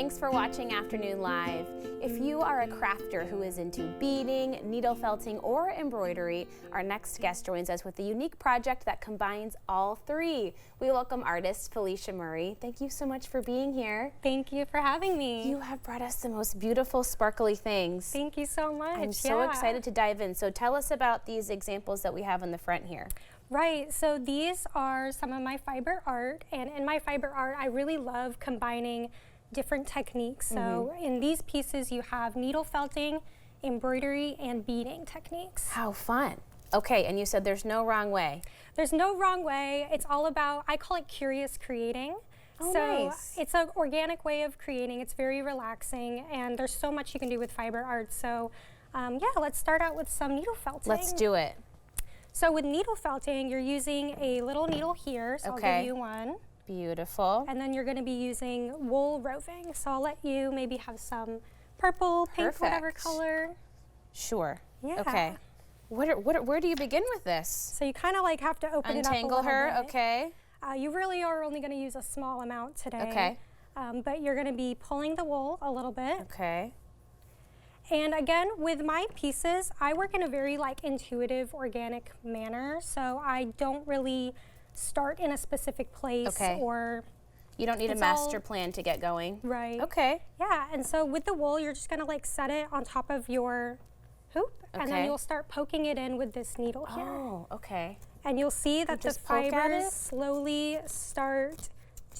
Thanks for watching Afternoon Live. If you are a crafter who is into beading, needle felting, or embroidery, our next guest joins us with a unique project that combines all three. We welcome artist Felicia Murray. Thank you so much for being here. Thank you for having me. You have brought us the most beautiful, sparkly things. Thank you so much. I'm so excited to dive in. So tell us about these examples that we have on the front here. Right, so these are some of my fiber art, and in my fiber art, I really love combining different techniques. So in these pieces, you have needle felting, embroidery, and beading techniques. How fun. Okay, and you said there's no wrong way. There's no wrong way. It's all about, I call it curious creating. Oh, so nice. It's an organic way of creating. It's very relaxing, and there's so much you can do with fiber art. So yeah, let's start out with some needle felting. Let's do it. So with needle felting, you're using a little needle here, so I'll give you one. Beautiful. And then you're going to be using wool roving. So I'll let you maybe have some purple, pink, whatever color. Sure. Yeah. Okay. Where do you begin with this? So you kind of like have to open it up a little Untangle her, bit. okay. You really are only going to use a small amount today. Okay. But you're going to be pulling the wool a little bit. Okay. And again, with my pieces, I work in a very intuitive, organic manner. So I don't really start in a specific place or... You don't need a master plan to get going. Right. Okay. Yeah, and so with the wool, you're just gonna set it on top of your hoop, and then you'll start poking it in with this needle here. Oh, okay. And you'll see that the fibers slowly start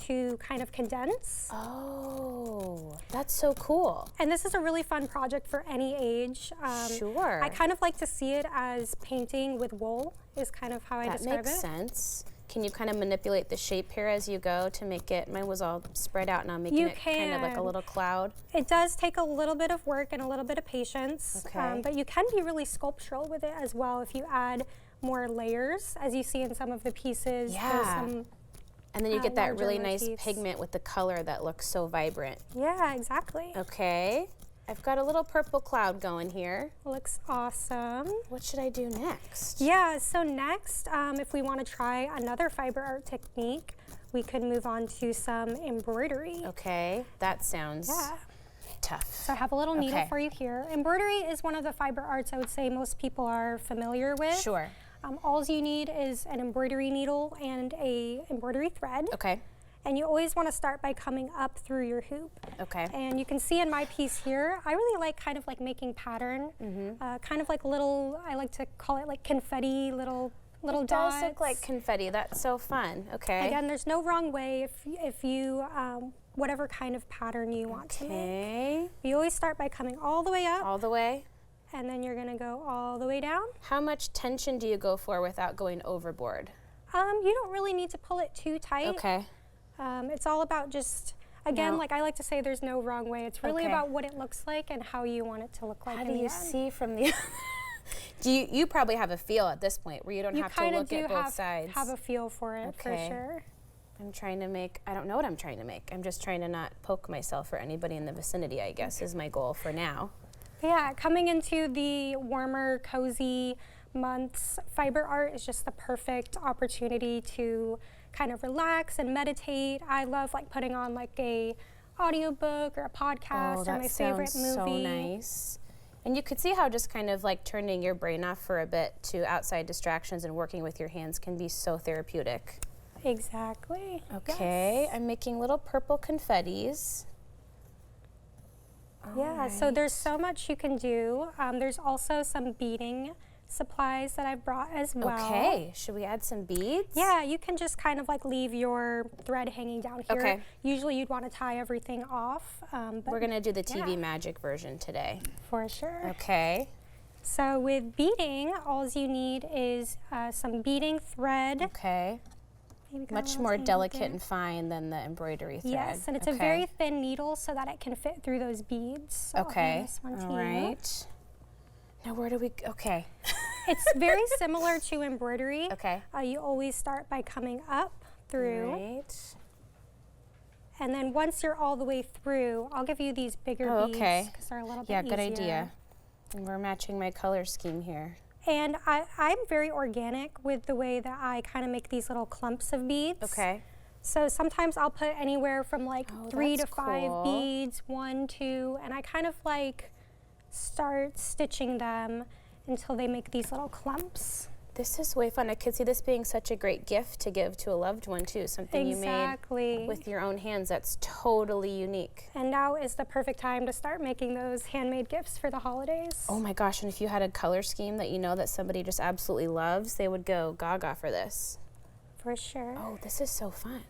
to kind of condense. Oh, that's so cool. And this is a really fun project for any age. Sure. I kind of like to see it as painting with wool is kind of how I describe it. That makes sense. Can you kind of manipulate the shape here as you go to make it, mine was all spread out, now I'm making it kind of like a little cloud. It does take a little bit of work and a little bit of patience, Okay. but you can be really sculptural with it as well if you add more layers, as you see in some of the pieces. Yeah. And then you get that really nice motifs. pigment with the color that looks so vibrant. Yeah, exactly. Okay. I've got a little purple cloud going here. Looks awesome. What should I do next? Yeah, so next, if we want to try another fiber art technique, we could move on to some embroidery. Okay, that sounds tough. So I have a little needle for you here. Embroidery is one of the fiber arts I would say most people are familiar with. Sure. All you need is an embroidery needle and a embroidery thread. Okay. And you always want to start by coming up through your hoop. Okay. And you can see in my piece here, I really like kind of making pattern, kind of like little, I like to call it confetti, little dots. It does look like confetti. That's so fun. Okay. Again, there's no wrong way if you, whatever kind of pattern you want to make. You always start by coming all the way up. All the way? And then you're gonna go all the way down. How much tension do you go for without going overboard? You don't really need to pull it too tight. Okay. It's all about just, again, I like to say, there's no wrong way. It's really about what it looks like and how you want it to look like. How do you see from the... you probably have a feel at this point where you don't have to look at both sides. Have a feel for it, for sure. I'm trying to make, I don't know what I'm trying to make. I'm just trying to not poke myself or anybody in the vicinity, I guess, is my goal for now. Yeah, coming into the warmer, cozy months, fiber art is just the perfect opportunity to kind of relax and meditate. I love putting on a audiobook or a podcast or my favorite movie. So nice. And you could see how just kind of turning your brain off for a bit to outside distractions and working with your hands can be so therapeutic. Exactly. Okay, I'm making little purple confettis. Yeah, so there's so much you can do. There's also some beading supplies that I've brought as well. Okay, should we add some beads? Yeah, you can just kind of leave your thread hanging down here. Okay. Usually you'd want to tie everything off. But we're gonna do the TV magic version today. For sure. Okay. So with beading, all you need is some beading thread. Okay. Much more delicate and fine than the embroidery thread. Yes, and it's a very thin needle so that it can fit through those beads. So I'll hand this one to you. Now where do we, okay. It's very similar to embroidery. Okay. You always start by coming up through. Right. And then once you're all the way through, I'll give you these bigger beads because they're a little bit easier. Yeah, good idea. And we're matching my color scheme here. And I'm very organic with the way that I kind of make these little clumps of beads. Okay. So sometimes I'll put anywhere from like 3 to that's 5 cool. beads, 1, 2, and I kind of like start stitching them until they make these little clumps. This is way fun. I could see this being such a great gift to give to a loved one too. Something you made with your own hands that's totally unique. And now is the perfect time to start making those handmade gifts for the holidays. Oh my gosh, and if you had a color scheme that you know that somebody just absolutely loves, they would go gaga for this. For sure. Oh, this is so fun.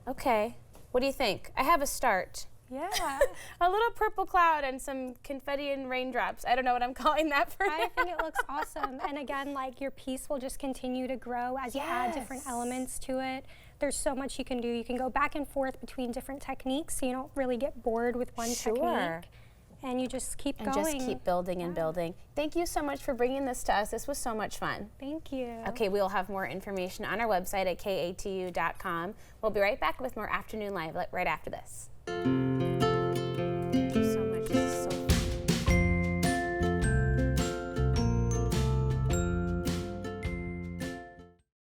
Okay, what do you think? I have a start. Yeah. A little purple cloud and some confetti and raindrops. I don't know what I'm calling that for I think it looks awesome. And again, like your piece will just continue to grow as you add different elements to it. There's so much you can do. You can go back and forth between different techniques so you don't really get bored with one technique. And you just keep going. And just keep building and building. Thank you so much for bringing this to us. This was so much fun. Thank you. Okay, we'll have more information on our website at katu.com. We'll be right back with more Afternoon Live right after this.